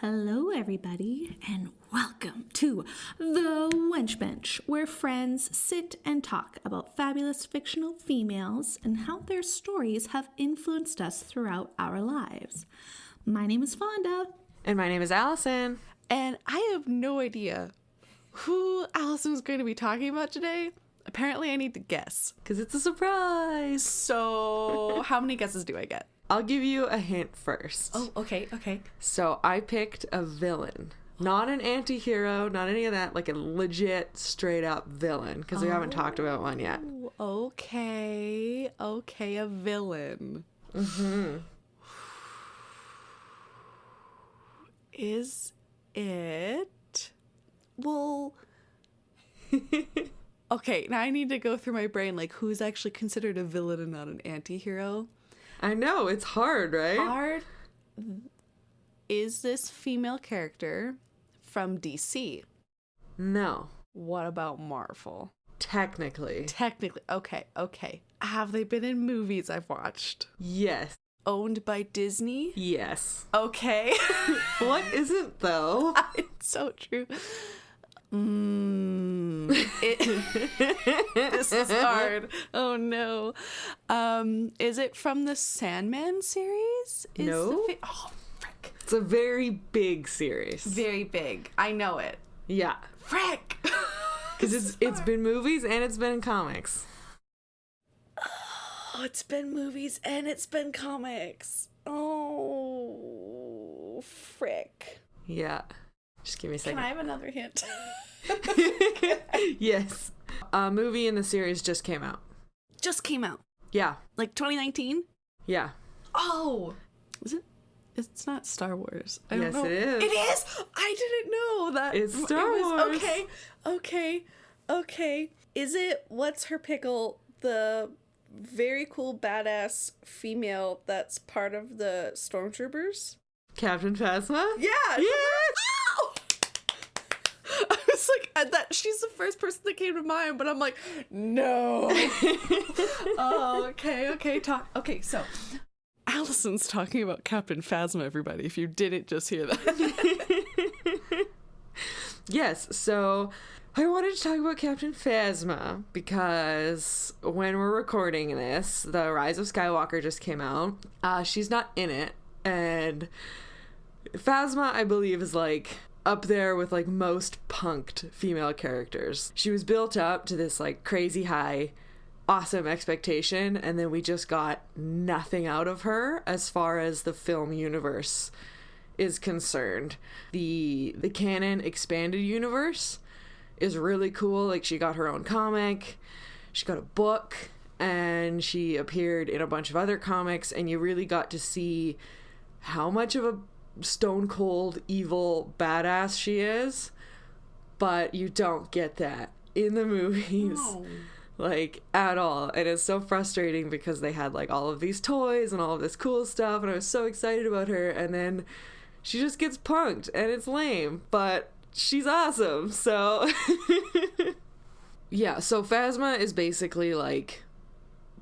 Hello, everybody, and welcome to the Wench Bench, where friends sit and talk about fabulous fictional females and how their stories have influenced us throughout our lives. My name is Fonda. And my name is Alison. And I have no idea who Alison's going to be talking about today. Apparently, I need to guess. Because it's a surprise. So, how many guesses do I get? I'll give you a hint first. Oh, okay. So I picked a villain. Not an anti-hero, not any of that. Like a legit, straight-up villain. Because we haven't talked about one yet. Okay, a villain. Mm-hmm. Is it? Well... Okay, now I need to go through my brain, like, who's actually considered a villain and not an anti-hero? I know, it's hard, right? Hard. Is this female character from DC? No. What about Marvel? Technically. Okay. Have they been in movies I've watched? Yes. Owned by Disney? Yes. Okay. What isn't, though? It's so true. This is hard. Oh no. Is it from the Sandman series? No. Oh, frick. It's a very big series. Very big. I know it. Yeah. Frick. Because it's been movies and it's been comics. Oh, it's been movies and it's been comics. Oh, frick. Yeah. Just give me a second. Can I have another hint? Yes. A movie in the series just came out. Just came out. Yeah. Like 2019? Yeah. Oh. Is it? It's not Star Wars. I don't know. Yes, it is. It is? I didn't know that. It's Star Wars. Okay. Is it What's Her Pickle, the very cool badass female that's part of the Stormtroopers? Captain Phasma? Yeah. Yes! Ow! I was like, that she's the first person that came to mind, but I'm like, no. Oh, okay. Okay, so Alison's talking about Captain Phasma, everybody, if you didn't just hear that. Yes, so I wanted to talk about Captain Phasma because when we're recording this, The Rise of Skywalker just came out. She's not in it, and Phasma, I believe, is like up there with like most punked female characters. She was built up to this like crazy high, awesome expectation, and then we just got nothing out of her as far as the film universe is concerned. The canon expanded universe is really cool. Like, she got her own comic, she got a book, and she appeared in a bunch of other comics, and you really got to see how much of a stone cold evil badass she is, but you don't get that in the movies. No. Like, at all. And it's so frustrating because they had like all of these toys and all of this cool stuff, and I was so excited about her, and then she just gets punked and it's lame, but she's awesome. So yeah, so Phasma is basically like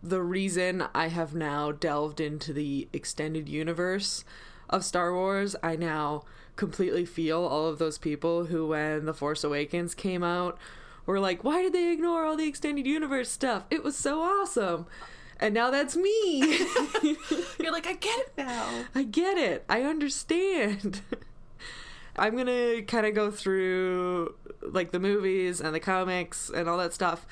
the reason I have now delved into the extended universe of Star Wars. I now completely feel all of those people who, when The Force Awakens came out, were like, why did they ignore all the extended universe stuff? It was so awesome. And now that's me. You're like, I get it now. I get it. I understand. I'm gonna kind of go through like the movies and the comics and all that stuff.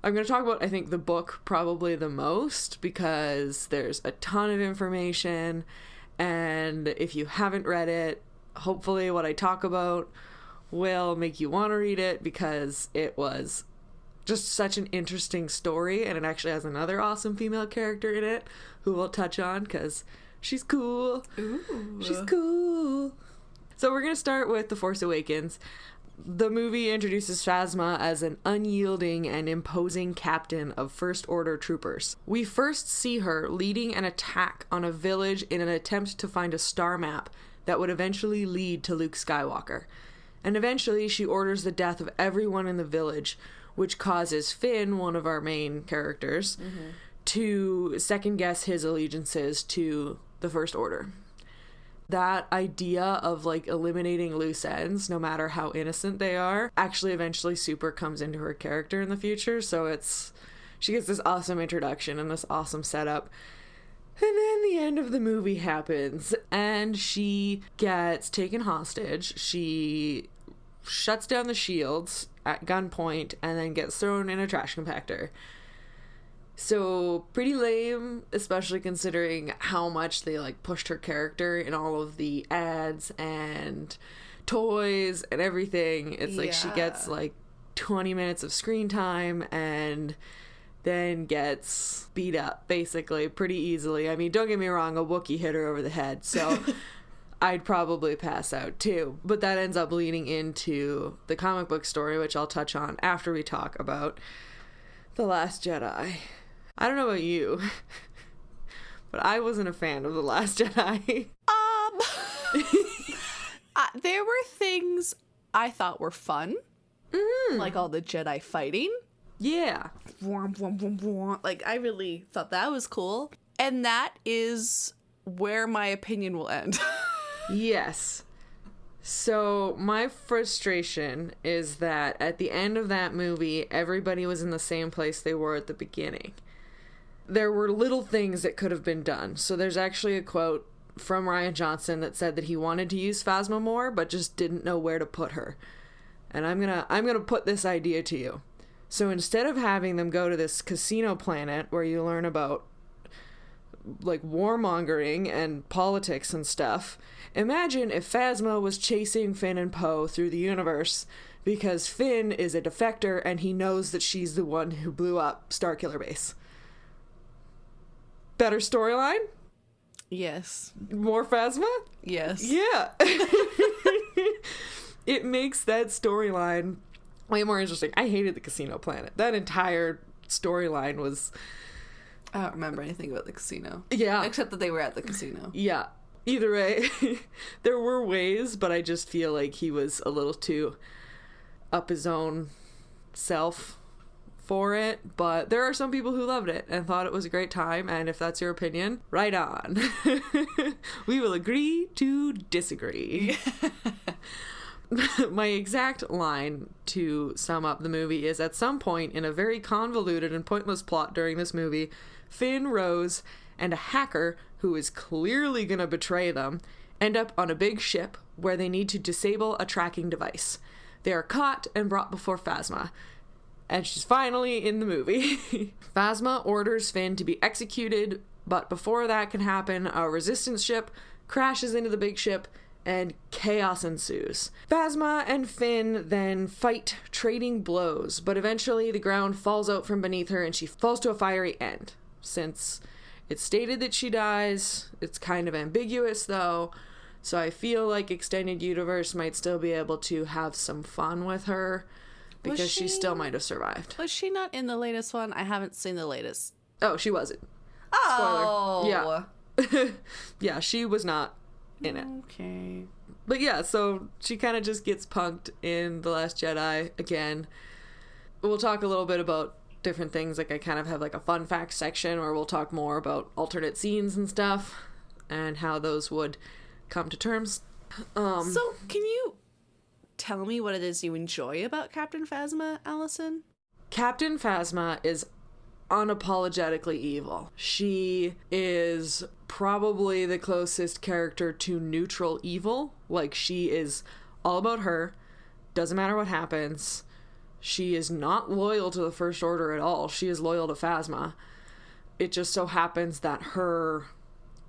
I'm gonna talk about, I think, the book probably the most because there's a ton of information, and if you haven't read it, hopefully what I talk about will make you want to read it, because it was just such an interesting story, and it actually has another awesome female character in it who we'll touch on because she's cool. Ooh. She's cool. So we're going to start with The Force Awakens. The movie introduces Phasma as an unyielding and imposing captain of First Order troopers. We first see her leading an attack on a village in an attempt to find a star map that would eventually lead to Luke Skywalker. And eventually she orders the death of everyone in the village, which causes Finn, one of our main characters, to second guess his allegiances to the First Order. That idea of like eliminating loose ends, no matter how innocent they are, actually eventually super comes into her character in the future. So she gets this awesome introduction and this awesome setup. And then the end of the movie happens and she gets taken hostage. She shuts down the shields at gunpoint and then gets thrown in a trash compactor. So pretty lame, especially considering how much they like pushed her character in all of the ads and toys and everything. It's like she gets like 20 minutes of screen time and then gets beat up basically pretty easily. I mean, don't get me wrong, a Wookiee hit her over the head, so I'd probably pass out too. But that ends up leading into the comic book story, which I'll touch on after we talk about The Last Jedi. I don't know about you, but I wasn't a fan of The Last Jedi. There were things I thought were fun, like all the Jedi fighting. Yeah. Like, I really thought that was cool. And that is where my opinion will end. Yes. So my frustration is that at the end of that movie, everybody was in the same place they were at the beginning. There were little things that could have been done. So there's actually a quote from Rian Johnson that said that he wanted to use Phasma more, but just didn't know where to put her. And I'm gonna put this idea to you. So instead of having them go to this casino planet where you learn about like warmongering and politics and stuff, imagine if Phasma was chasing Finn and Poe through the universe because Finn is a defector and he knows that she's the one who blew up Starkiller Base. Better storyline? Yes. More Phasma? Yes. Yeah. It makes that storyline way more interesting. I hated the casino planet. That entire storyline was... I don't remember anything about the casino. Yeah. Except that they were at the casino. Yeah. Either way, there were ways, but I just feel like he was a little too up his own self for it. But there are some people who loved it and thought it was a great time, and if that's your opinion, right on. We will agree to disagree. My exact line to sum up the movie is, at some point in a very convoluted and pointless plot during this movie, Finn, Rose, and a hacker who is clearly going to betray them end up on a big ship where they need to disable a tracking device. They are caught and brought before Phasma, and she's finally in the movie. Phasma orders Finn to be executed, but before that can happen, a resistance ship crashes into the big ship and chaos ensues. Phasma and Finn then fight, trading blows, but eventually the ground falls out from beneath her and she falls to a fiery end. Since it's stated that she dies, it's kind of ambiguous though, so I feel like Extended Universe might still be able to have some fun with her, because she still might have survived. Was she not in the latest one? I haven't seen the latest. Oh, she wasn't. Oh. Spoiler. Yeah. Yeah, she was not in it. Okay. But yeah, so she kind of just gets punked in The Last Jedi again. We'll talk a little bit about different things. Like, I kind of have like a fun fact section where we'll talk more about alternate scenes and stuff and how those would come to terms. So can you tell me what it is you enjoy about Captain Phasma, Alison? Captain Phasma is unapologetically evil. She is probably the closest character to neutral evil. Like, she is all about her, doesn't matter what happens. She is not loyal to the First Order at all. She is loyal to Phasma. It just so happens that her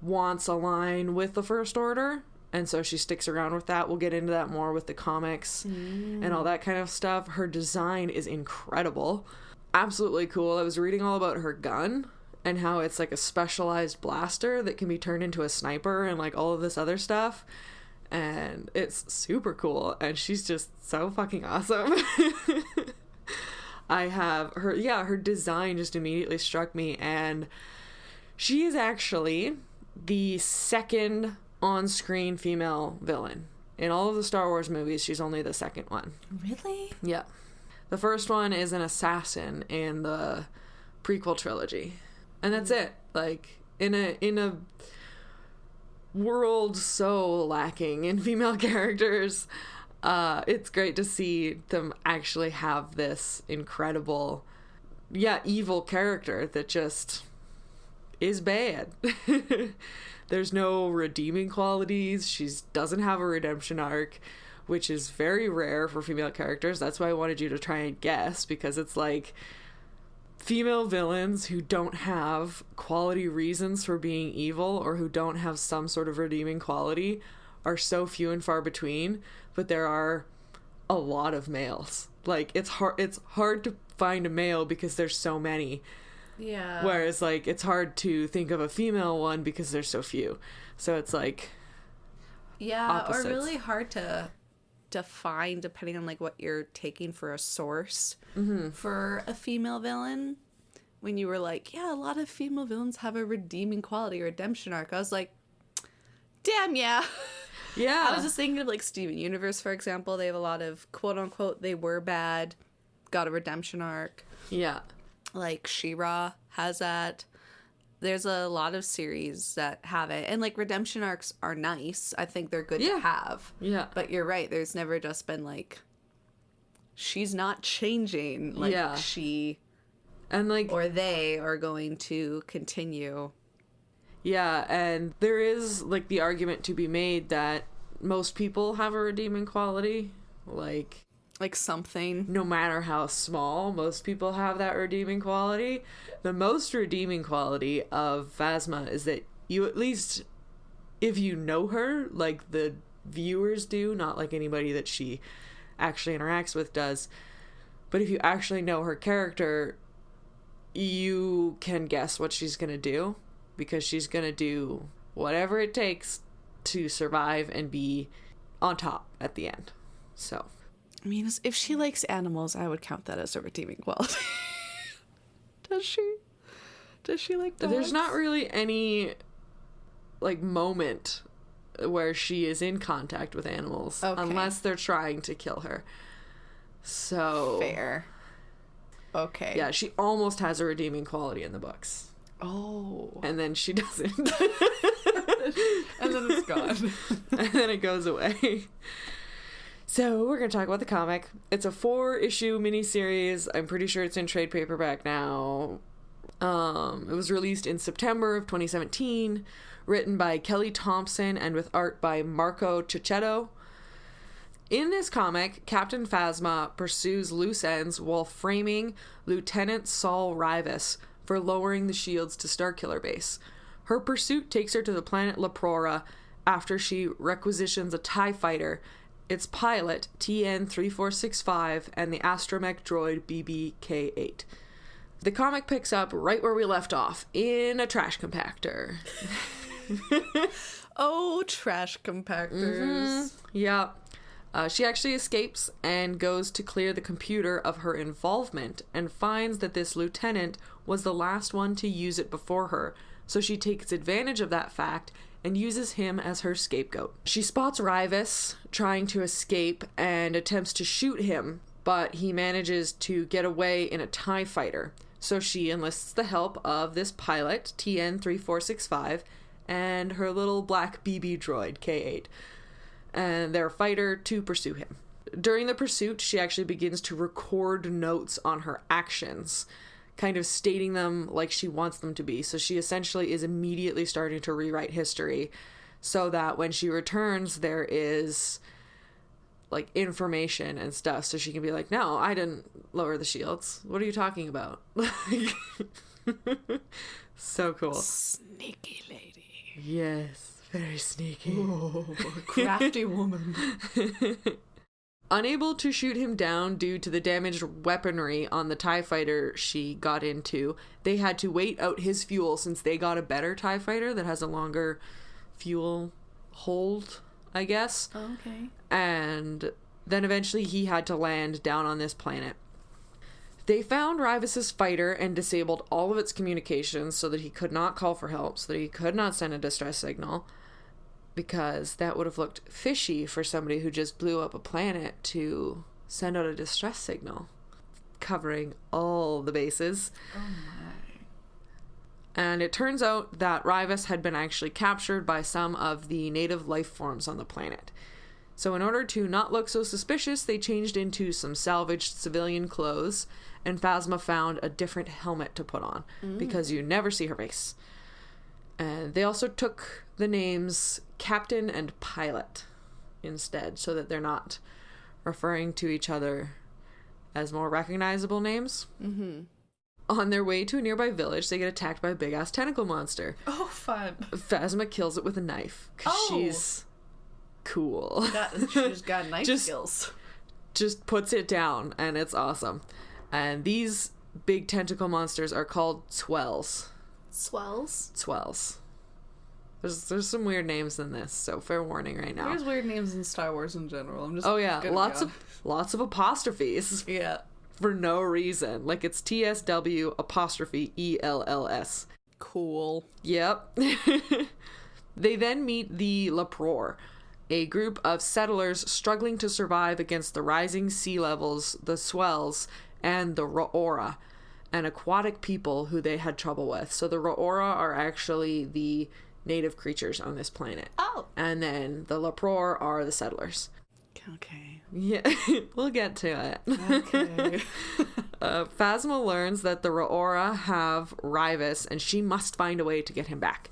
wants align with the First Order, and so she sticks around with that. We'll get into that more with the comics and all that kind of stuff. Her design is incredible. Absolutely cool. I was reading all about her gun and how it's like a specialized blaster that can be turned into a sniper and like all of this other stuff, and it's super cool, and she's just so fucking awesome. I have her, yeah, her design just immediately struck me, and she is actually the second on-screen female villain. In all of the Star Wars movies, she's only the second one. Really? Yeah. The first one is an assassin in the prequel trilogy. And that's it. Like, in a world so lacking in female characters. It's great to see them actually have this incredible, evil character that just is bad. There's no redeeming qualities. She doesn't have a redemption arc, which is very rare for female characters. That's why I wanted you to try and guess, because it's like female villains who don't have quality reasons for being evil or who don't have some sort of redeeming quality are so few and far between, but there are a lot of males. Like, it's hard to find a male because there's so many. Yeah. Whereas, like, it's hard to think of a female one because there's so few. So it's like, opposites. Or really hard to define depending on like what you're taking for a source for a female villain. When you were like, yeah, a lot of female villains have a redeeming quality or redemption arc, I was like, damn, yeah. Yeah. I was just thinking of like Steven Universe, for example. They have a lot of quote unquote they were bad, got a redemption arc. Yeah. Like She-Ra has that. There's a lot of series that have it. And like redemption arcs are nice. I think they're good to have. Yeah. But you're right. There's never just been like, she's not changing. Like she and like or they are going to continue. Yeah, and there is like the argument to be made that most people have a redeeming quality. Like something. No matter how small, most people have that redeeming quality. The most redeeming quality of Phasma is that you, at least if you know her, like the viewers do, not like anybody that she actually interacts with does, but if you actually know her character, you can guess what she's going to do, because she's going to do whatever it takes to survive and be on top at the end. So I mean, if she likes animals, I would count that as a redeeming quality. Does she? Does she like dogs? There's not really any, like, moment where she is in contact with animals. Okay. Unless they're trying to kill her. So... Fair. Okay. Yeah, she almost has a redeeming quality in the books. Oh. And then she doesn't. And then it's gone. And then it goes away. So we're going to talk about the comic. It's a 4-issue miniseries. I'm pretty sure it's in trade paperback now. It was released in September of 2017, written by Kelly Thompson and with art by Marco Cicchetto. In this comic, Captain Phasma pursues loose ends while framing Lieutenant Saul Rivas for lowering the shields to Starkiller Base. Her pursuit takes her to the planet Leprora after she requisitions a TIE fighter, its pilot, TN-3465, and the astromech droid BB-K-8. The comic picks up right where we left off, in a trash compactor. Oh, trash compactors. Mm-hmm. Yeah. She actually escapes and goes to clear the computer of her involvement and finds that this lieutenant was the last one to use it before her, so she takes advantage of that fact and uses him as her scapegoat. She spots Rivas trying to escape and attempts to shoot him, but he manages to get away in a TIE fighter. So she enlists the help of this pilot, TN-3465, and her little black BB droid, K-8, and their fighter to pursue him. During the pursuit, she actually begins to record notes on her actions, kind of stating them like she wants them to be. So she essentially is immediately starting to rewrite history so that when she returns, there is like information and stuff. So she can be like, no, I didn't lower the shields. What are you talking about? So cool. Sneaky lady. Yes, very sneaky. Ooh, crafty woman. Unable to shoot him down due to the damaged weaponry on the TIE fighter she got into, they had to wait out his fuel since they got a better TIE fighter that has a longer fuel hold, I guess. Okay. And then eventually he had to land down on this planet. They found Rivas's fighter and disabled all of its communications so that he could not call for help, so that he could not send a distress signal, because that would have looked fishy for somebody who just blew up a planet to send out a distress signal, covering all the bases. Oh And it turns out that Rivas had been actually captured by some of the native life forms on the planet. So in order to not look so suspicious, they changed into some salvaged civilian clothes, and Phasma found a different helmet to put on, because you never see her face. And they also took the names Captain and Pilot instead, so that they're not referring to each other as more recognizable names. Mm-hmm. On their way to a nearby village, they get attacked by a big-ass tentacle monster. Oh, fun. Phasma kills it with a knife, because she's cool. She's got knife skills. Just puts it down, and it's awesome. And these big tentacle monsters are called Swells. Swells. There's some weird names in this, so fair warning right now. There's weird names in Star Wars in general. I'm just lots of apostrophes. Yeah. For no reason. Like it's TSW apostrophe ELLS. Cool. Yep. They then meet the Lepror, a group of settlers struggling to survive against the rising sea levels, the Swells, and the Ra'ora, an aquatic people who they had trouble with. So the Ra'ora are actually the native creatures on this planet. Oh. And then the Lepror are the settlers. Okay. Yeah, we'll get to it. Okay. Phasma learns that the Ra'ora have Rivas, and she must find a way to get him back.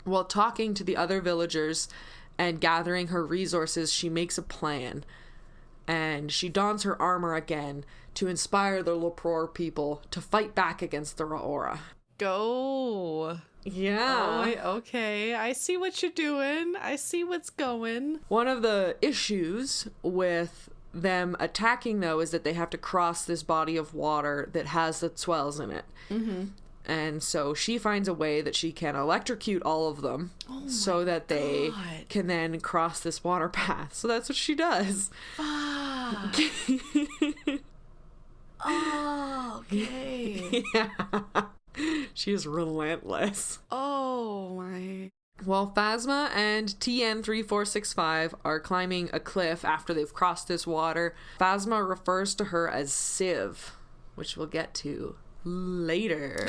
While talking to the other villagers and gathering her resources, she makes a plan. And she dons her armor again to inspire the Lepror people to fight back against the Ra'ora. Go. Yeah. Oh, okay. I see what you're doing. I see what's going. One of the issues with them attacking, though, is that they have to cross this body of water that has the swells in it. Mm-hmm. And so she finds a way that she can electrocute all of them so that they can then cross this water path. So that's what she does. Fuck. Oh, okay. Yeah. She is relentless. Oh my. While Phasma and TN3465 are climbing a cliff after they've crossed this water, Phasma refers to her as Civ, which we'll get to later.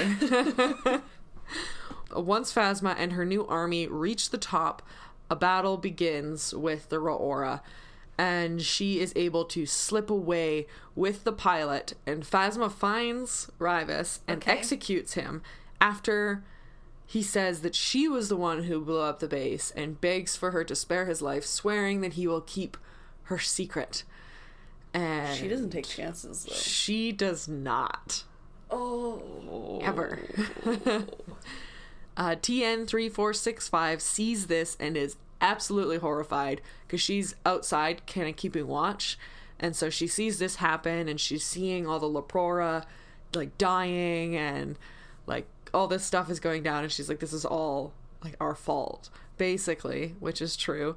Once Phasma and her new army reach the top, a battle begins with the Ra'ora, and she is able to slip away with the pilot, and Phasma finds Rivas and executes him after he says that she was the one who blew up the base, and begs for her to spare his life, swearing that he will keep her secret. And she doesn't take chances, though. She does not. Oh. Ever. TN3465 sees this and is absolutely horrified because she's outside kind of keeping watch, and so she sees this happen, and she's seeing all the Leprora like dying, and like all this stuff is going down, and she's like, this is all like our fault basically, which is true.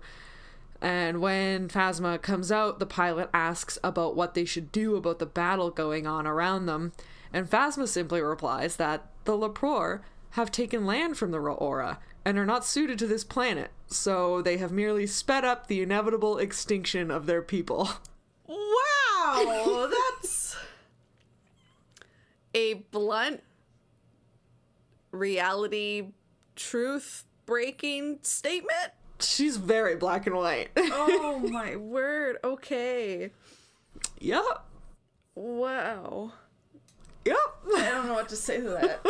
And when Phasma comes out, the pilot asks about what they should do about the battle going on around them, and Phasma simply replies that the Lepror have taken land from the Ra'ora and are not suited to this planet, so they have merely sped up the inevitable extinction of their people. Wow, that's a blunt reality truth breaking statement. She's very black and white. Oh my word. Okay. Yep. Wow. Yep. I don't know what to say to that.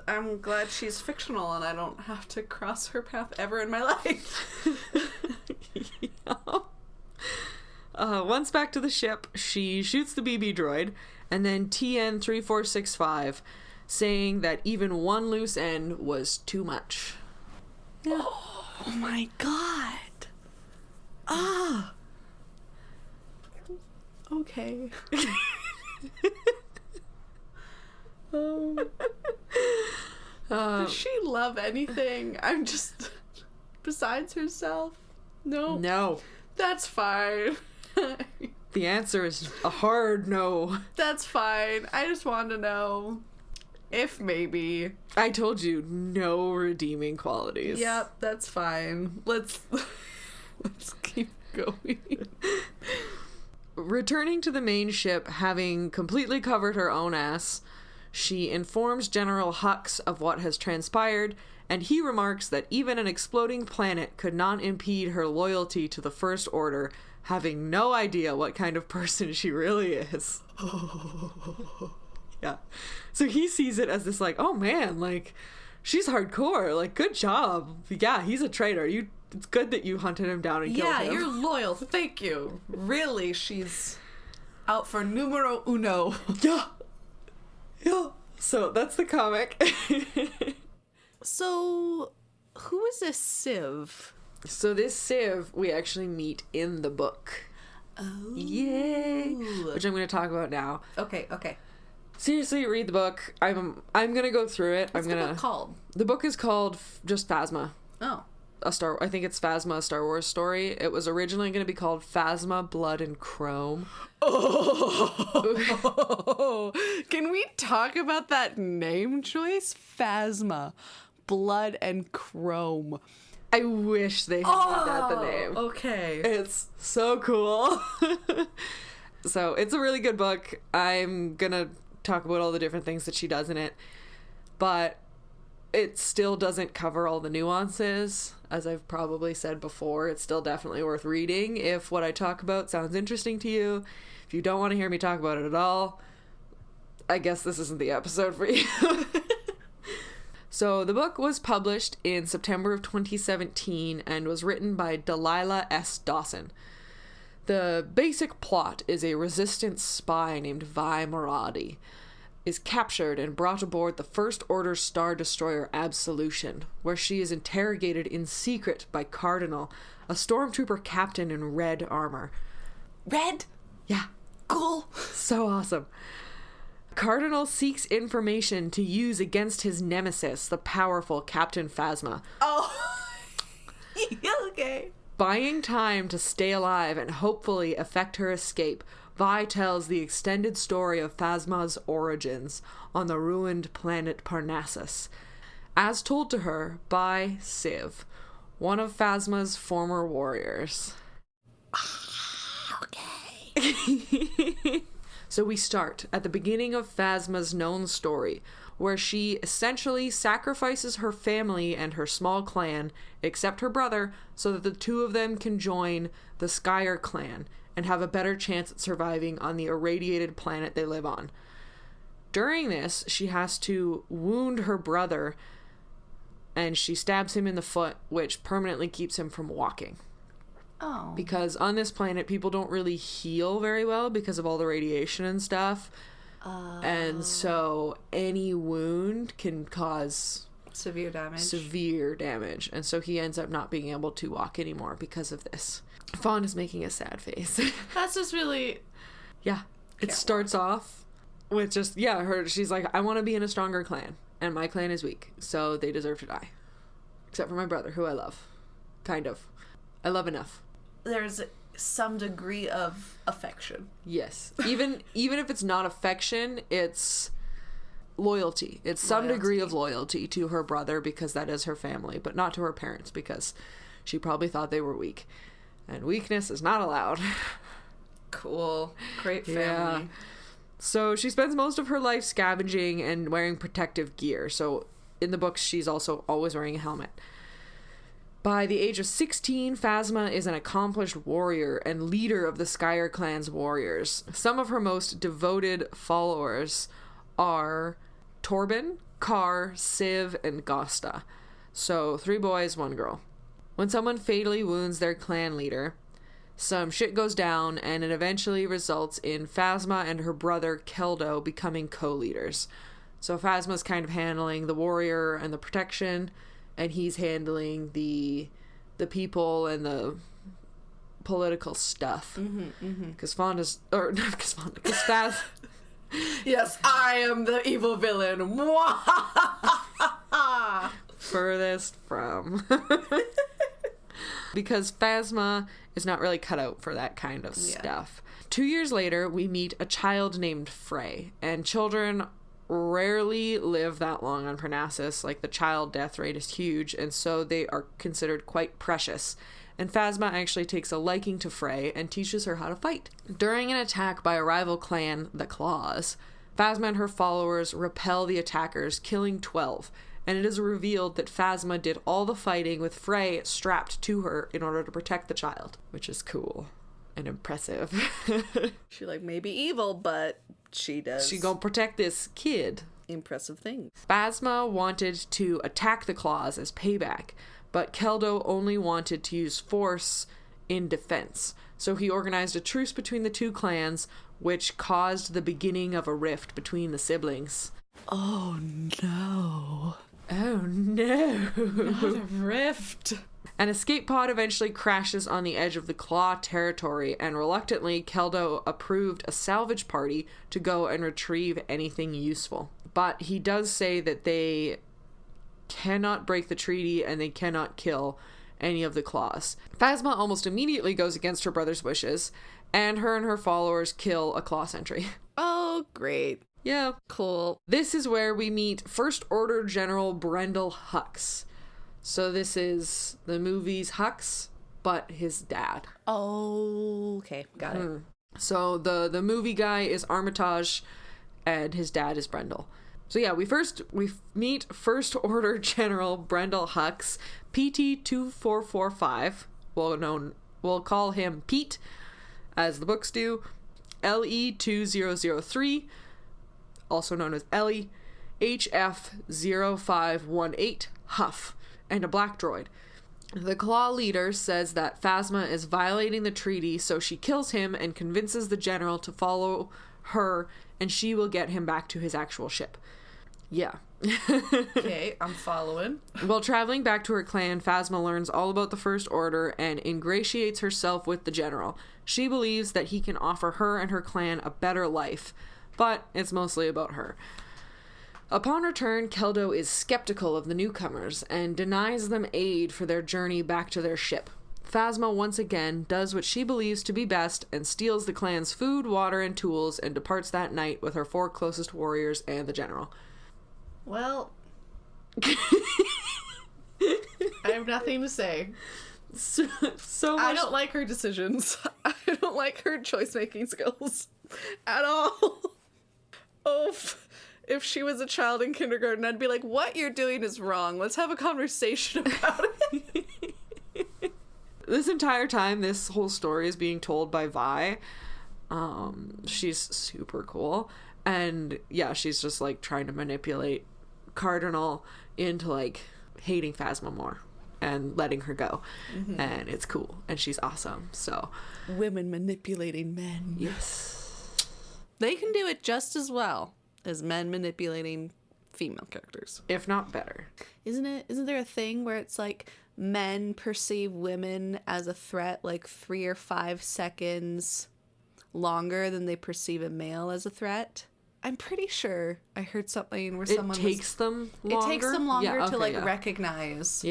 I'm glad she's fictional and I don't have to cross her path ever in my life. Yeah. Once back to the ship, she shoots the BB droid, and then TN3465, saying that even one loose end was too much. Yeah. Oh my god. Ah. Okay. Does she love anything? I'm just... Besides herself? No. No. That's fine. The answer is a hard no. That's fine. I just want to know if maybe. I told you, no redeeming qualities. Yep, that's fine. Let's keep going. Returning to the main ship, having completely covered her own ass, She informs General Hux of what has transpired, and he remarks that even an exploding planet could not impede her loyalty to the First Order, having no idea what kind of person she really is. Yeah. So he sees it as this, like, oh man, like, she's hardcore, like, good job. Yeah, he's a traitor. It's good that you hunted him down and killed him. Yeah, you're loyal. Thank you. Really, she's out for numero uno. Yeah. Yeah. So that's the comic. So, who is this Civ? So this Civ we actually meet in the book. Oh. Yay! Which I'm going to talk about now. Okay. Seriously, read the book. I'm going to go through it. What's the book called? The book is called just Phasma. Oh. I think it's Phasma, a Star Wars story. It was originally going to be called Phasma, Blood and Chrome. Oh. Can we talk about that name choice? Phasma, Blood and Chrome. I wish they had made that the name. Okay. It's so cool. So it's a really good book. I'm going to talk about all the different things that she does in it. But it still doesn't cover all the nuances. As I've probably said before, it's still definitely worth reading if what I talk about sounds interesting to you. If you don't want to hear me talk about it at all, I guess this isn't the episode for you. So the book was published in September of 2017 and was written by Delilah S. Dawson. The basic plot is a resistance spy named Vi Moradi is captured and brought aboard the First Order Star Destroyer Absolution, where she is interrogated in secret by Cardinal, a stormtrooper captain in red armor. Red? Yeah. Cool. So awesome. Cardinal seeks information to use against his nemesis, the powerful Captain Phasma. Oh. Okay. Buying time to stay alive and hopefully effect her escape, Vi tells the extended story of Phasma's origins on the ruined planet Parnassus, as told to her by Civ, one of Phasma's former warriors. Okay. So we start at the beginning of Phasma's known story, where she essentially sacrifices her family and her small clan, except her brother, so that the two of them can join the Skyer clan and have a better chance at surviving on the irradiated planet they live on. During this, she has to wound her brother, and she stabs him in the foot, which permanently keeps him from walking. Oh. Because on this planet, people don't really heal very well because of all the radiation and stuff. And so any wound can cause Severe damage. And so he ends up not being able to walk anymore because of this. Fawn is making a sad face. That's just really... Yeah. It starts off with just, she's like, I want to be in a stronger clan, and my clan is weak, so they deserve to die. Except for my brother, who I love. Kind of. I love enough. There's some degree of affection. Yes. Even if it's not affection, it's loyalty. It's some degree of loyalty to her brother because that is her family, but not to her parents because she probably thought they were weak. And weakness is not allowed. Cool. Great family. Yeah. So she spends most of her life scavenging and wearing protective gear. So in the books, she's also always wearing a helmet. By the age of 16, Phasma is an accomplished warrior and leader of the Skyer clan's warriors. Some of her most devoted followers are Torben, Kar, Civ, and Gosta. So 3 boys, 1 girl. When someone fatally wounds their clan leader, some shit goes down, and it eventually results in Phasma and her brother Keldo becoming co-leaders. So Phasma's kind of handling the warrior and the protection, and he's handling the people and the political stuff. Because Fonda's... Or, not because Fonda, because Phasma... Yes, I am the evil villain. Furthest from. Because Phasma is not really cut out for that kind of stuff. 2 years later, we meet a child named Frey, and children rarely live that long on Parnassus. Like, the child death rate is huge, and so they are considered quite precious. And Phasma actually takes a liking to Frey and teaches her how to fight. During an attack by a rival clan, the Claws, Phasma and her followers repel the attackers, killing 12, and it is revealed that Phasma did all the fighting with Frey strapped to her in order to protect the child, which is cool and impressive. She may be evil, but she does. She gonna protect this kid. Impressive things. Phasma wanted to attack the Claws as payback, but Keldo only wanted to use force in defense. So he organized a truce between the two clans, which caused the beginning of a rift between the siblings. Oh no. Oh no. Not a rift. An escape pod eventually crashes on the edge of the Claw territory, and reluctantly, Keldo approved a salvage party to go and retrieve anything useful. But he does say that they cannot break the treaty and they cannot kill any of the Claws. Phasma almost immediately goes against her brother's wishes, and her followers kill a Claw sentry. Oh, great. Yeah. Cool. This is where we meet First Order General Brendel Hux. So this is the movie's Hux, but his dad. Oh, okay. Got it. So the movie guy is Armitage, and his dad is Brendel. So yeah, we meet First Order General Brendel Hux, PT-2445. We'll call him Pete, as the books do. LE-2003, also known as Ellie. HF-0518, Huff, and a black droid. The Claw leader says that Phasma is violating the treaty, so she kills him and convinces the general to follow her, and she will get him back to his actual ship. Yeah. Okay, I'm following. While traveling back to her clan, Phasma learns all about the First Order and ingratiates herself with the general. She believes that he can offer her and her clan a better life, but it's mostly about her. Upon return, Keldo is skeptical of the newcomers and denies them aid for their journey back to their ship. Phasma once again does what she believes to be best and steals the clan's food, water, and tools and departs that night with her 4 closest warriors and the general. Well, I have nothing to say. So much. I don't like her decisions. I don't like her choice-making skills at all. Oh, if she was a child in kindergarten, I'd be like, what you're doing is wrong. Let's have a conversation about it. This entire time, this whole story is being told by Vi. She's super cool. And yeah, she's just trying to manipulate Cardinal into hating Phasma more and letting her go. Mm-hmm. And it's cool. And she's awesome. So women manipulating men. Yes. They can do it just as well as men manipulating female characters. If not better. Isn't there a thing where it's men perceive women as a threat 3 or 5 seconds longer than they perceive a male as a threat? I'm pretty sure I heard something where someone It takes them longer to recognize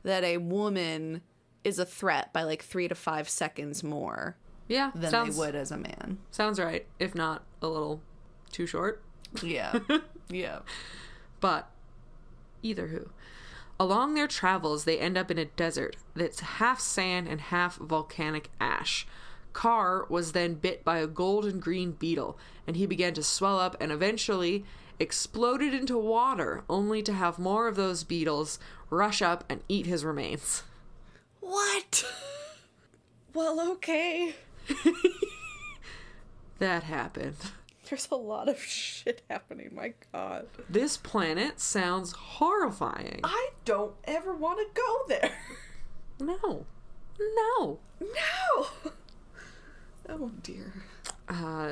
that a woman is a threat by 3 to 5 seconds more than they would as a man. Sounds right, if not a little too short. Yeah. Yeah. But either who. Along their travels, they end up in a desert that's half sand and half volcanic ash. Carr was then bit by a golden green beetle, and he began to swell up and eventually exploded into water, only to have more of those beetles rush up and eat his remains. What? Well, okay. That happened. There's a lot of shit happening, my god. This planet sounds horrifying. I don't ever want to go there. No. Oh dear.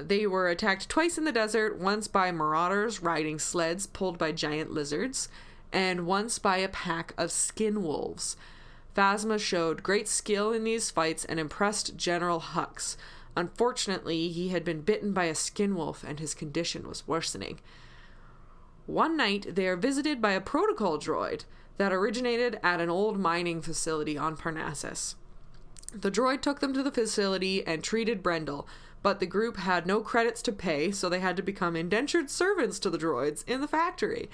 They were attacked twice in the desert, once by marauders riding sleds pulled by giant lizards, and once by a pack of skin wolves. Phasma showed great skill in these fights and impressed General Hux. Unfortunately, he had been bitten by a skin wolf and his condition was worsening. One night, they are visited by a protocol droid that originated at an old mining facility on Parnassus. The droid took them to the facility and treated Brendel, but the group had no credits to pay, so they had to become indentured servants to the droids in the factory.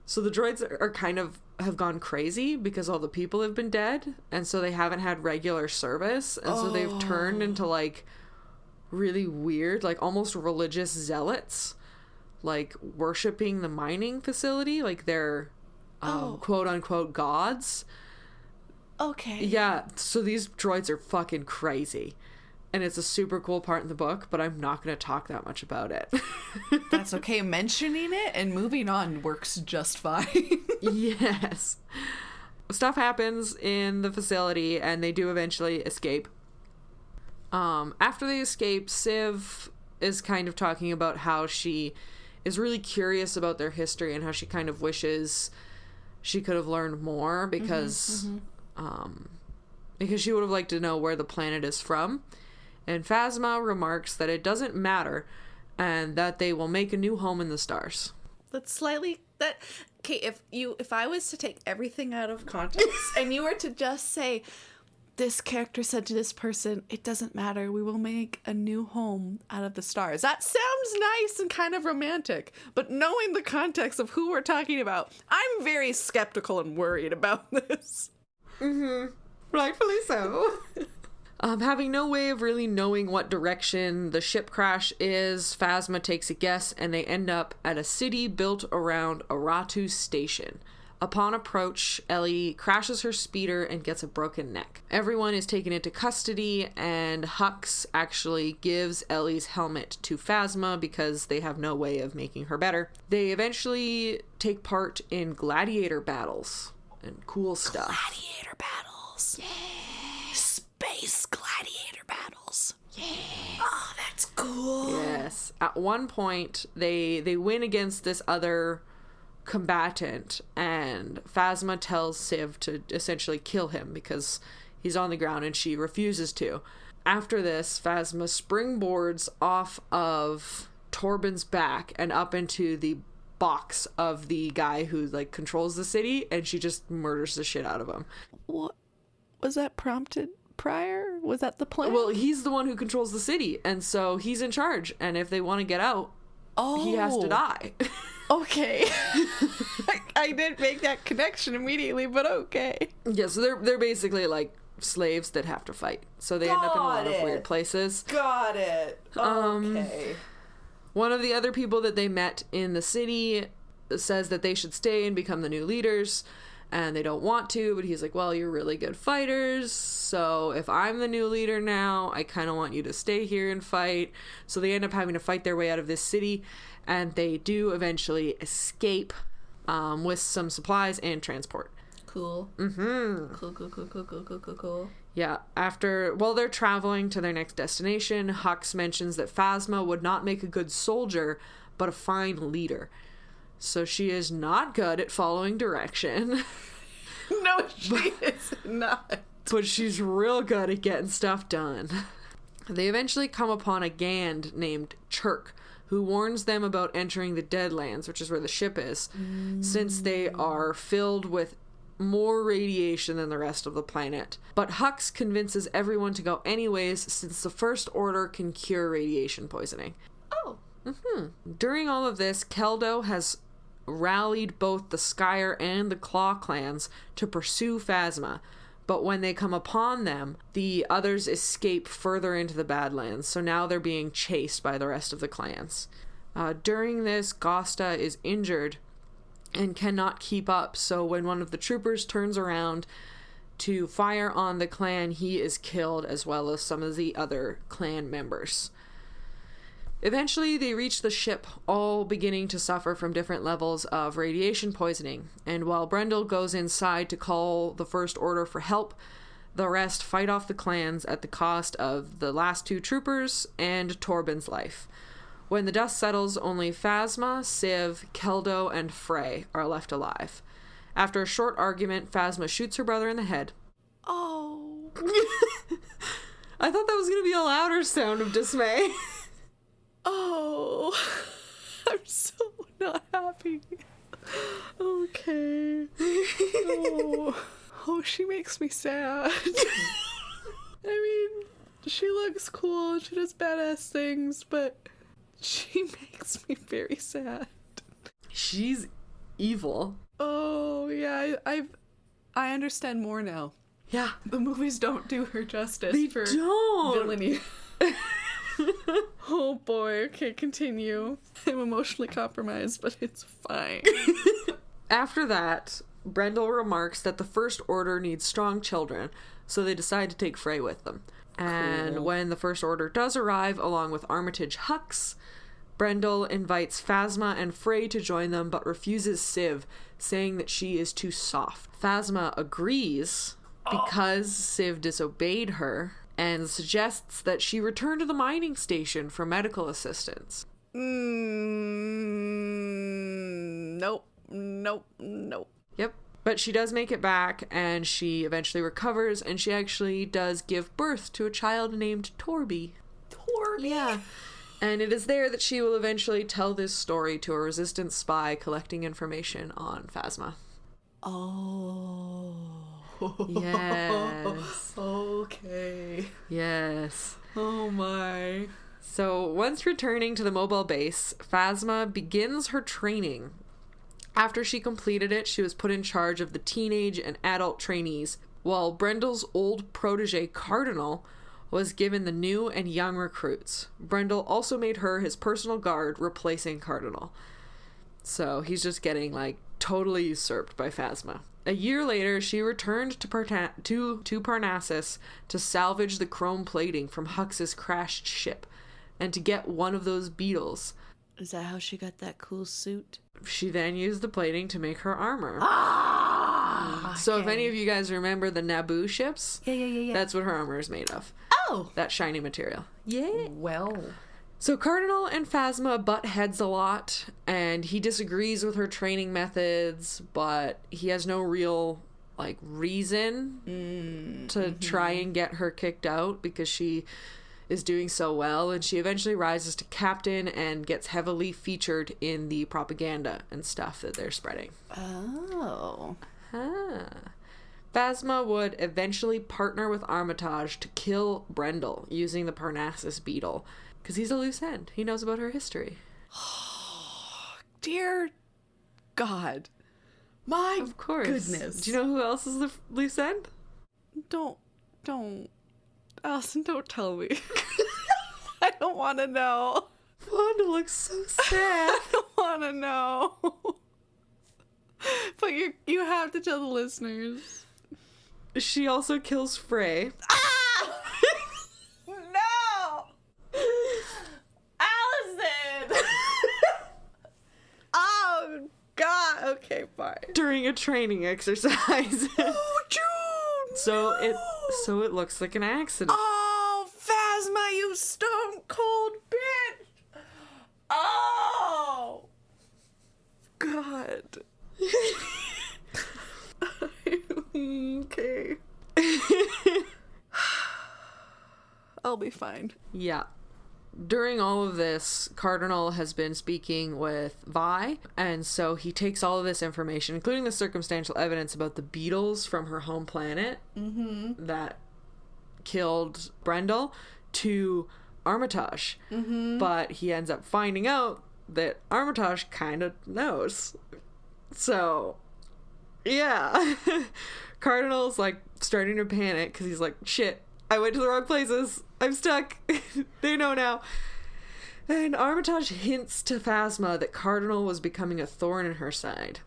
So the droids have gone crazy because all the people have been dead, and so they haven't had regular service, and so they've turned into really weird, almost religious zealots. like worshiping the mining facility, like they're quote unquote gods. Okay. Yeah, so these droids are fucking crazy. And it's a super cool part in the book, but I'm not going to talk that much about it. That's okay. Mentioning it and moving on works just fine. Yes. Stuff happens in the facility, and they do eventually escape. After they escape, Civ is kind of talking about how she is really curious about their history and how she kind of wishes she could have learned more because she would have liked to know where the planet is from. And Phasma remarks that it doesn't matter and that they will make a new home in the stars. Okay, if I was to take everything out of context and you were to just say, this character said to this person, it doesn't matter, we will make a new home out of the stars. That sounds nice and kind of romantic, but knowing the context of who we're talking about, I'm very skeptical and worried about this. Rightfully so. Having no way of really knowing what direction the ship crash is, Phasma takes a guess and they end up at a city built around Aratu Station. Upon approach, Ellie crashes her speeder and gets a broken neck. Everyone is taken into custody, and Hux actually gives Ellie's helmet to Phasma because they have no way of making her better. They eventually take part in gladiator battles and cool stuff. Gladiator battles. Yeah. Space gladiator battles. Yeah. Oh, that's cool. Yes. At one point, they win against this other combatant, and Phasma tells Civ to essentially kill him because he's on the ground, and she refuses to. After this, Phasma springboards off of Torben's back and up into the box of the guy who like controls the city, and she just murders the shit out of him. What was that prompted prior? Was that the plan? Well, he's the one who controls the city, and so he's in charge, and if they want to get out, he has to die. Okay. I didn't make that connection immediately, but okay. Yeah, so they're basically like slaves that have to fight. So they end up in a lot of weird places. Got it. Okay. One of the other people that they met in the city says that they should stay and become the new leaders, and they don't want to, but he's like, well, you're really good fighters, so if I'm the new leader now, I kind of want you to stay here and fight. So they end up having to fight their way out of this city, and they do eventually escape with some supplies and transport. Cool. Cool. Yeah, while they're traveling to their next destination, Hux mentions that Phasma would not make a good soldier, but a fine leader. So she is not good at following direction. No, she is not. But she's real good at getting stuff done. They eventually come upon a Gand named Chirk, who warns them about entering the Deadlands, which is where the ship is, since they are filled with more radiation than the rest of the planet. But Hux convinces everyone to go anyways, since the First Order can cure radiation poisoning. Oh. During all of this, Keldo has rallied both the Skyer and the Claw clans to pursue Phasma, but when they come upon them, the others escape further into the Badlands, so now they're being chased by the rest of the clans. During this, Gosta is injured and cannot keep up, so when one of the troopers turns around to fire on the clan, he is killed, as well as some of the other clan members. Eventually, they reach the ship, all beginning to suffer from different levels of radiation poisoning, and while Brendel goes inside to call the First Order for help, the rest fight off the clans at the cost of the last two troopers and Torben's life. When the dust settles, only Phasma, Civ, Keldo, and Frey are left alive. After a short argument, Phasma shoots her brother in the head. Oh. I thought that was going to be a louder sound of dismay. Oh, I'm so not happy. Okay. Oh, she makes me sad. I mean, she looks cool, she does badass things, but she makes me very sad. She's evil. Oh, yeah, I understand more now. Yeah. The movies don't do her justice They for don't. villainy. Oh boy, okay, continue. I'm emotionally compromised, but it's fine. After that, Brendel remarks that the First Order needs strong children, so they decide to take Frey with them. And Cool. when the First Order does arrive, along with Armitage Hux, Brendel invites Phasma and Frey to join them, but refuses Civ, saying that she is too soft. Phasma agrees because Civ disobeyed her, and suggests that she return to the mining station for medical assistance. Nope. Yep. But she does make it back, and she eventually recovers, and she actually does give birth to a child named Torby. Torby? Yeah. And it is there that she will eventually tell this story to a resistance spy collecting information on Phasma. Oh. Yes. Okay. Yes. Oh my. So once returning to the mobile base, Phasma begins her training. After she completed it, she was put in charge of the teenage and adult trainees, while Brendel's old protege Cardinal was given the new and young recruits. Brendel also made her his personal guard, replacing Cardinal. So he's just getting, like, totally usurped by Phasma. A year later, she returned to Parnassus to salvage the chrome plating from Hux's crashed ship, and to get one of those beetles. Is that how she got that cool suit? She then used the plating to make her armor. So if okay. any of you guys remember the Naboo ships, Yeah. that's what her armor is made of. Oh! That shiny material. Yeah. Well. So Cardinal and Phasma butt heads a lot, and he disagrees with her training methods, but he has no real, like, reason to try and get her kicked out because she is doing so well, and she eventually rises to captain and gets heavily featured in the propaganda and stuff that they're spreading. Oh. Phasma would eventually partner with Armitage to kill Brendel using the Parnassus beetle, because he's a loose end. He knows about her history. Dear God. My Of course. goodness. Do you know who else is the loose end? Don't. Alison, don't tell me. I don't want to know. Fonda looks so sad. I don't want to know. But you have to tell the listeners. She also kills Frey. Ah! No! Alison! Oh, God. Okay, fine. During a training exercise. Oh, June! So it looks like an accident. Oh, Phasma, you stone cold bitch! Oh! God. Okay. I'll be fine. Yeah. During all of this, Cardinal has been speaking with Vi, and so he takes all of this information, including the circumstantial evidence about the beetles from her home planet that killed Brendel, to Armitage. But he ends up finding out that Armitage kind of knows. So, yeah. Cardinal's, like, starting to panic because he's like, shit, I went to the wrong places. I'm stuck. They know now. And Armitage hints to Phasma that Cardinal was becoming a thorn in her side.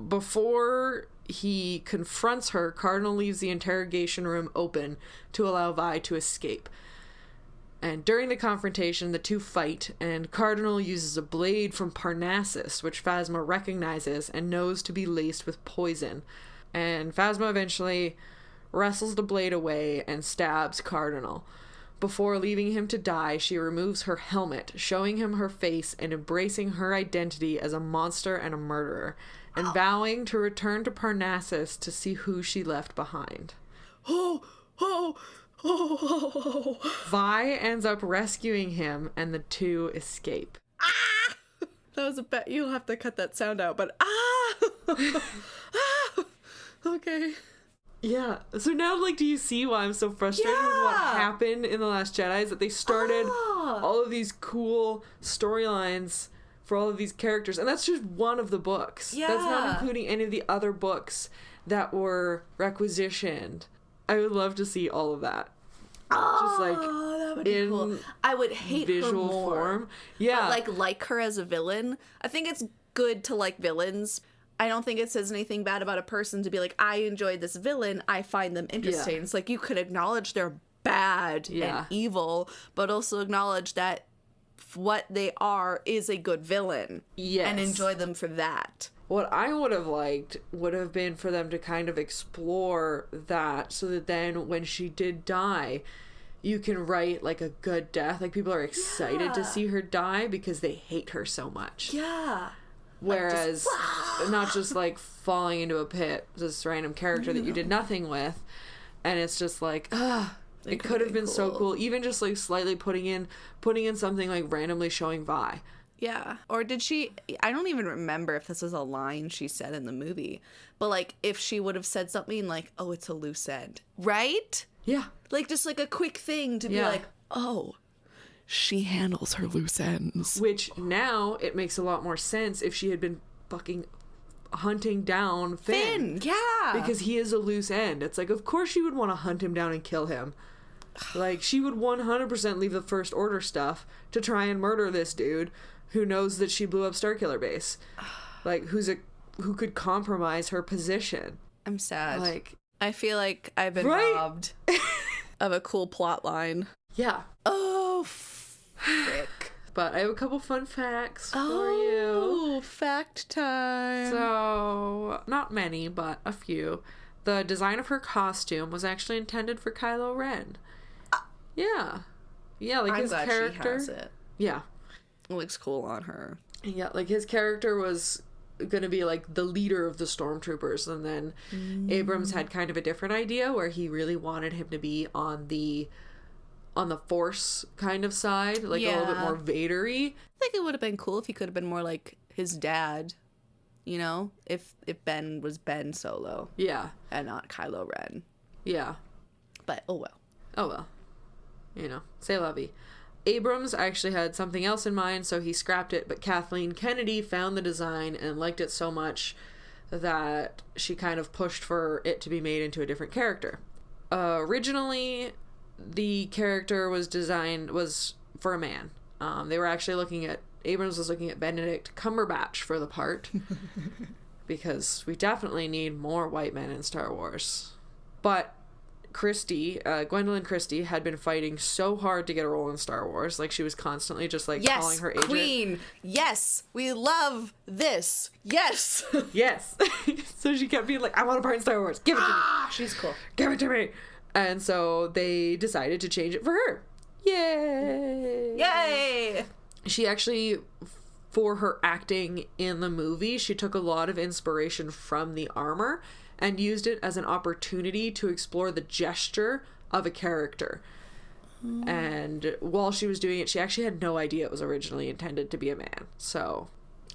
Before he confronts her, Cardinal leaves the interrogation room open to allow Vi to escape. And during the confrontation, the two fight, and Cardinal uses a blade from Parnassus, which Phasma recognizes and knows to be laced with poison. And Phasma eventually wrestles the blade away and stabs Cardinal. Before leaving him to die, she removes her helmet, showing him her face and embracing her identity as a monster and a murderer, and vowing to return to Parnassus to see who she left behind. Vi ends up rescuing him, and the two escape. That was a bet. You'll have to cut that sound out, but okay. Yeah. So now, like, do you see why I'm so frustrated with what happened in The Last Jedi? Is that they started all of these cool storylines for all of these characters, and that's just one of the books. Yeah. That's not including any of the other books that were requisitioned. I would love to see all of that. Just like that would be cool. I would hate visual her more. form. Yeah. But, like her as a villain. I think it's good to like villains. I don't think it says anything bad about a person to be like, I enjoyed this villain. I find them interesting. Yeah. It's like you could acknowledge they're bad and evil, but also acknowledge that what they are is a good villain. Yes. And enjoy them for that. What I would have liked would have been for them to kind of explore that so that then when she did die, you can write like a good death. Like people are excited to see her die because they hate her so much. Yeah. Whereas not just like falling into a pit, this random character that you did nothing with. And it's just like, it could have been so cool. Even just like slightly putting in something like randomly showing Vi. Yeah. Or did she, I don't even remember if this was a line she said in the movie, but like if she would have said something like, oh, it's a loose end. Right? Yeah. Like just like a quick thing to be like, oh, she handles her loose ends. Which now it makes a lot more sense if she had been fucking hunting down Finn. Yeah. Because he is a loose end. It's like, of course she would want to hunt him down and kill him. Like, she would 100% leave the First Order stuff to try and murder this dude who knows that she blew up Starkiller Base. Like, who could compromise her position. I'm sad. Like, I feel like I've been robbed of a cool plot line. Yeah. Oh, frick. But I have a couple fun facts for you. Oh, fact time. So, not many, but a few. The design of her costume was actually intended for Kylo Ren. Yeah. Yeah, like I'm his glad character. she has it. Yeah. It looks cool on her. Yeah, like his character was gonna be like the leader of the stormtroopers, and then Abrams had kind of a different idea where he really wanted him to be on the Force kind of side, like a little bit more Vader-y. I think it would have been cool if he could have been more like his dad, you know, if Ben was Ben Solo. Yeah. And not Kylo Ren. Yeah. But oh well. Oh well. You know, c'est la vie. Abrams actually had something else in mind, so he scrapped it, but Kathleen Kennedy found the design and liked it so much that she kind of pushed for it to be made into a different character. Originally, the character was for a man. They were actually Abrams was looking at Benedict Cumberbatch for the part, because we definitely need more white men in Star Wars. But Gwendolyn Christie had been fighting so hard to get a role in Star Wars. Like, she was constantly just like calling her agent. Queen. Yes, we love this. Yes. Yes. So she kept being like, I want a part in Star Wars. Give it to me. She's cool. Give it to me. And so they decided to change it for her. Yay. Yay. She actually, for her acting in the movie, she took a lot of inspiration from the armor and used it as an opportunity to explore the gesture of a character. And while she was doing it, she actually had no idea it was originally intended to be a man. So,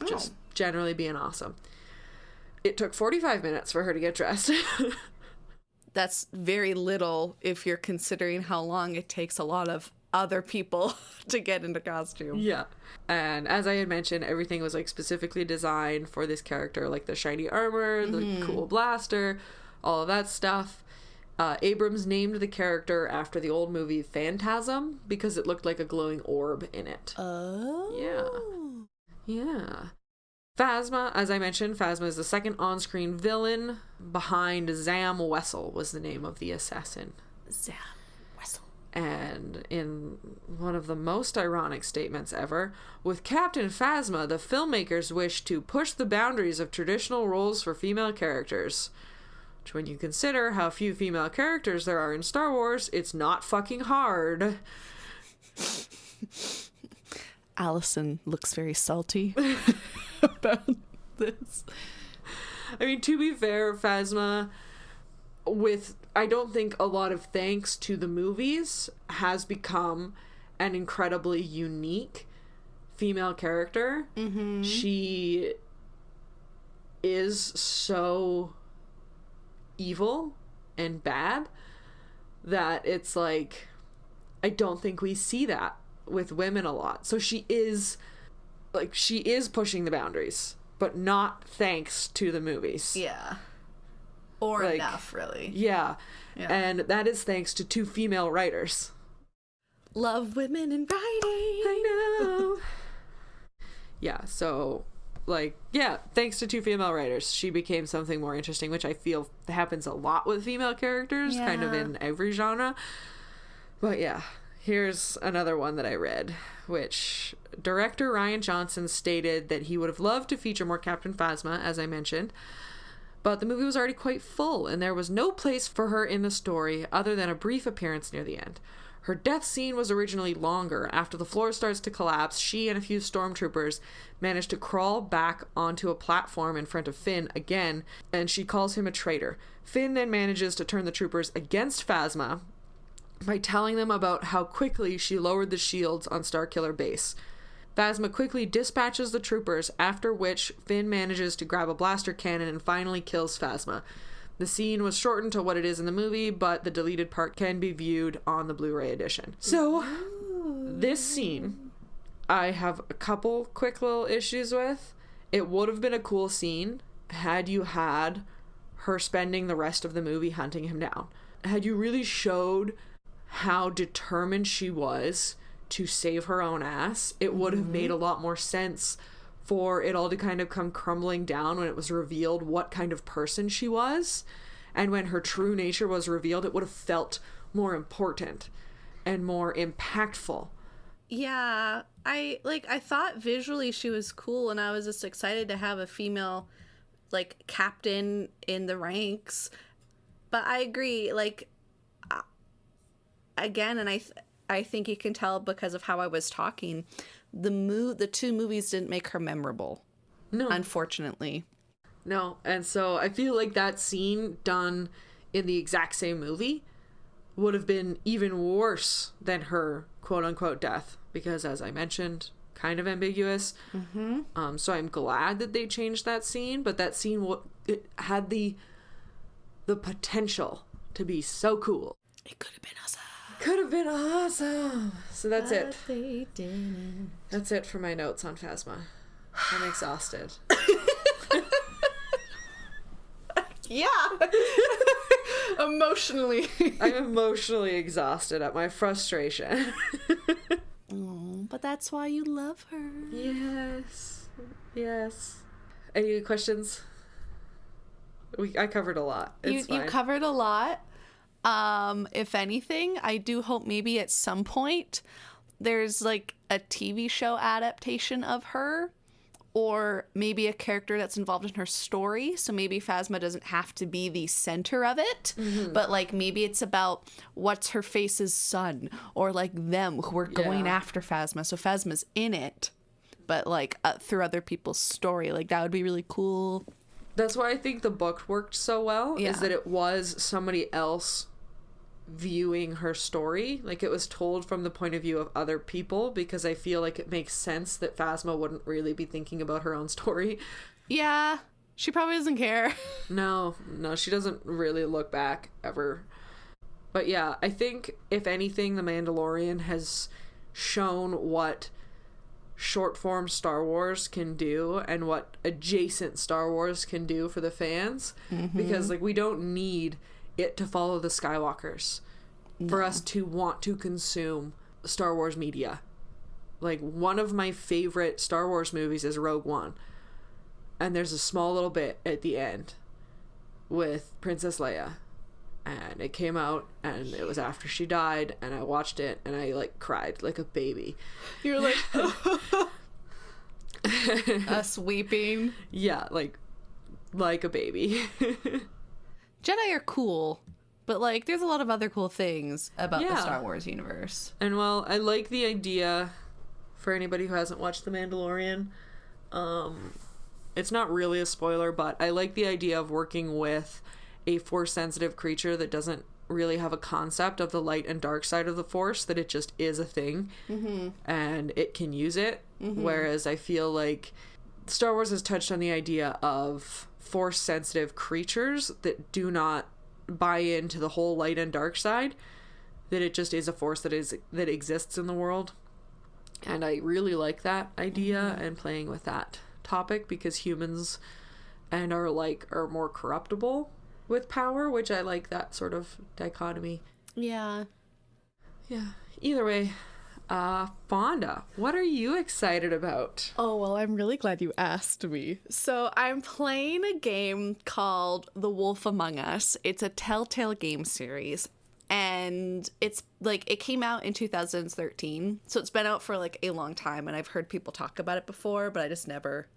just generally being awesome. It took 45 minutes for her to get dressed. That's very little if you're considering how long it takes a lot of other people to get into costume. Yeah. And as I had mentioned, everything was like specifically designed for this character, like the shiny armor, the cool blaster, all of that stuff. Abrams named the character after the old movie Phantasm because it looked like a glowing orb in it. Oh. Yeah. Phasma, as I mentioned, Phasma is the second on-screen villain. Behind Zam Wessel was the name of the assassin. Zam Wessel. And in one of the most ironic statements ever, with Captain Phasma, the filmmakers wished to push the boundaries of traditional roles for female characters. Which, when you consider how few female characters there are in Star Wars, it's not fucking hard. Alison looks very salty about this. I mean, to be fair, Phasma, with, I don't think a lot of thanks to the movies, has become an incredibly unique female character. Mm-hmm. She is so evil and bad that it's like, I don't think we see that with women a lot. So she is pushing the boundaries, but not thanks to the movies. Yeah. Or enough, really. Yeah. And that is thanks to two female writers. Love women in writing. I know. Yeah, so, like, yeah, thanks to 2 female writers, she became something more interesting, which I feel happens a lot with female characters, kind of in every genre. But yeah, here's another one that I read, which director Rian Johnson stated that he would have loved to feature more Captain Phasma, as I mentioned, but the movie was already quite full, and there was no place for her in the story other than a brief appearance near the end. Her death scene was originally longer. After the floor starts to collapse, she and a few stormtroopers manage to crawl back onto a platform in front of Finn again, and she calls him a traitor. Finn then manages to turn the troopers against Phasma by telling them about how quickly she lowered the shields on Starkiller Base. Phasma quickly dispatches the troopers, after which Finn manages to grab a blaster cannon and finally kills Phasma. The scene was shortened to what it is in the movie, but the deleted part can be viewed on the Blu-ray edition. So, this scene, I have a couple quick little issues with. It would have been a cool scene had you had her spending the rest of the movie hunting him down. Had you really showed how determined she was to save her own ass, it would have made a lot more sense for it all to kind of come crumbling down when it was revealed what kind of person she was. And when her true nature was revealed, it would have felt more important and more impactful. Yeah, I thought visually she was cool, and I was just excited to have a female, like, captain in the ranks. But I agree, like, again, and I think you can tell because of how I was talking, the 2 movies didn't make her memorable. No. Unfortunately. No, and so I feel like that scene done in the exact same movie would have been even worse than her quote-unquote death, because, as I mentioned, kind of ambiguous. So I'm glad that they changed that scene, but that scene it had the potential to be so cool. It could have been awesome. Could have been awesome. So that's but it. They didn't. That's it for my notes on Phasma. I'm exhausted. Yeah. Emotionally. I'm emotionally exhausted at my frustration. Oh, but that's why you love her. Yes. Yes. Any questions? I covered a lot. It's fine. You covered a lot. If anything, I do hope maybe at some point there's like a TV show adaptation of her, or maybe a character that's involved in her story. So maybe Phasma doesn't have to be the center of it, but like maybe it's about what's her face's son, or like them who are going after Phasma. So Phasma's in it, but like through other people's story. Like that would be really cool. That's why I think the book worked so well, Yeah. is that it was somebody else viewing her story. Like, it was told from the point of view of other people, because I feel like it makes sense that Phasma wouldn't really be thinking about her own story. Yeah, she probably doesn't care. No, she doesn't really look back ever. But yeah, I think, if anything, The Mandalorian has shown what short form Star Wars can do and what adjacent Star Wars can do for the fans. Because, like, we don't need it to follow the Skywalkers for us to want to consume Star Wars media. Like, one of my favorite Star Wars movies is Rogue One, and there's a small little bit at the end with Princess Leia, and it came out, and it was after she died, and I watched it, and I like cried like a baby. You're like us weeping. Yeah, like a baby. Jedi are cool, but like there's a lot of other cool things about the Star Wars universe. And well, I like the idea, for anybody who hasn't watched The Mandalorian, it's not really a spoiler, but I like the idea of working with a force sensitive creature that doesn't really have a concept of the light and dark side of the force, that it just is a thing and it can use it. Whereas I feel like Star Wars has touched on the idea of force sensitive creatures that do not buy into the whole light and dark side, that it just is a force that exists in the world. And I really like that idea and playing with that topic, because humans and are more corruptible with power, which I like that sort of dichotomy. Yeah. Yeah. Either way, Fonda, what are you excited about? Oh, well, I'm really glad you asked me. So I'm playing a game called The Wolf Among Us. It's a Telltale game series. And it's like, it came out in 2013. So it's been out for like a long time. And I've heard people talk about it before, but I just never...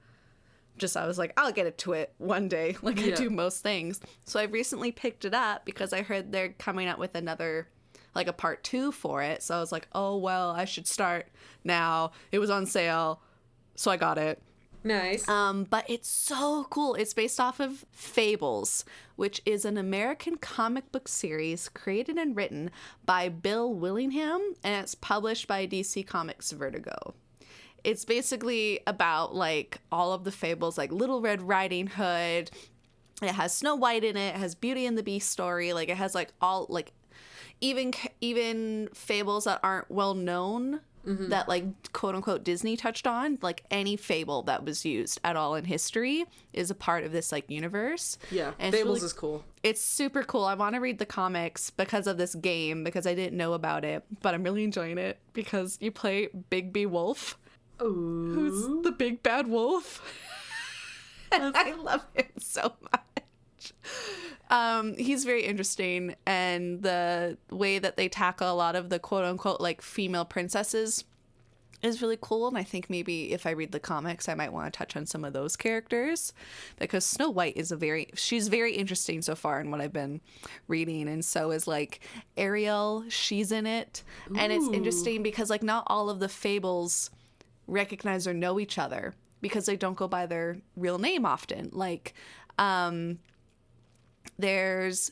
I was like, I'll get to it one day, like I do most things. So I recently picked it up because I heard they're coming out with another, like a part 2 for it. So I was like, oh, well, I should start now. It was on sale, so I got it. Nice. But it's so cool. It's based off of Fables, which is an American comic book series created and written by Bill Willingham, and it's published by DC Comics Vertigo. It's basically about, like, all of the fables, like Little Red Riding Hood. It has Snow White in it. It has Beauty and the Beast story. Like, it has, like, all, like, even fables that aren't well known that, like, quote-unquote Disney touched on. Like, any fable that was used at all in history is a part of this, like, universe. Yeah, and Fables is cool. It's super cool. I want to read the comics because of this game, because I didn't know about it. But I'm really enjoying it because you play Big B Wolf. Ooh. Who's the big bad wolf. I love him so much. He's very interesting, and the way that they tackle a lot of the quote-unquote like female princesses is really cool. And I think maybe if I read the comics, I might want to touch on some of those characters, because Snow White is she's very interesting so far in what I've been reading, and so is like Ariel. She's in it. Ooh. And it's interesting because like not all of the fables recognize or know each other because they don't go by their real name often. Like there's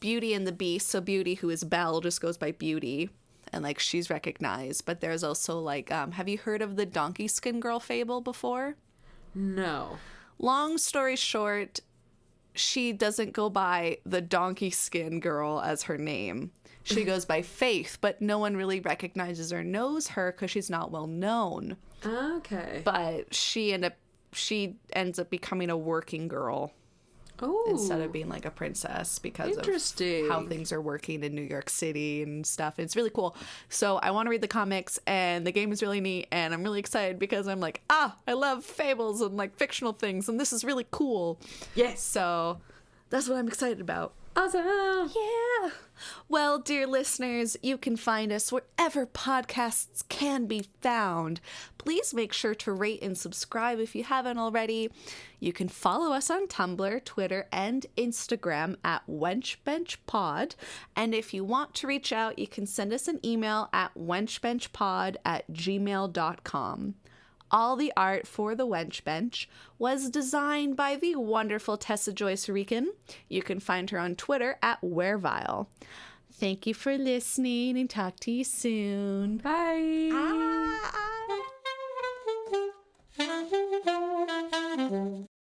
Beauty and the Beast, so Beauty, who is Belle, just goes by Beauty, and like she's recognized. But there's also like have you heard of the Donkey Skin Girl fable before? No. Long story short, she doesn't go by the Donkey Skin Girl as her name. She goes by Faith, but no one really recognizes or knows her because she's not well known. Okay. But she ends up becoming a working girl. Oh. Instead of being like a princess because of how things are working in New York City and stuff. It's really cool. So I want to read the comics, and the game is really neat, and I'm really excited because I'm like, I love fables and like fictional things, and this is really cool. Yes. So that's what I'm excited about. Awesome. Yeah. Well, dear listeners, you can find us wherever podcasts can be found. Please make sure to rate and subscribe if you haven't already. You can follow us on Tumblr, Twitter, and Instagram at Wench Bench Pod. And if you want to reach out, you can send us an email at wenchbenchpod@gmail.com. All the art for the Wench Bench was designed by the wonderful Tessa Joyce Riecken. You can find her on Twitter at Werevile. Thank you for listening, and talk to you soon. Bye. Ah.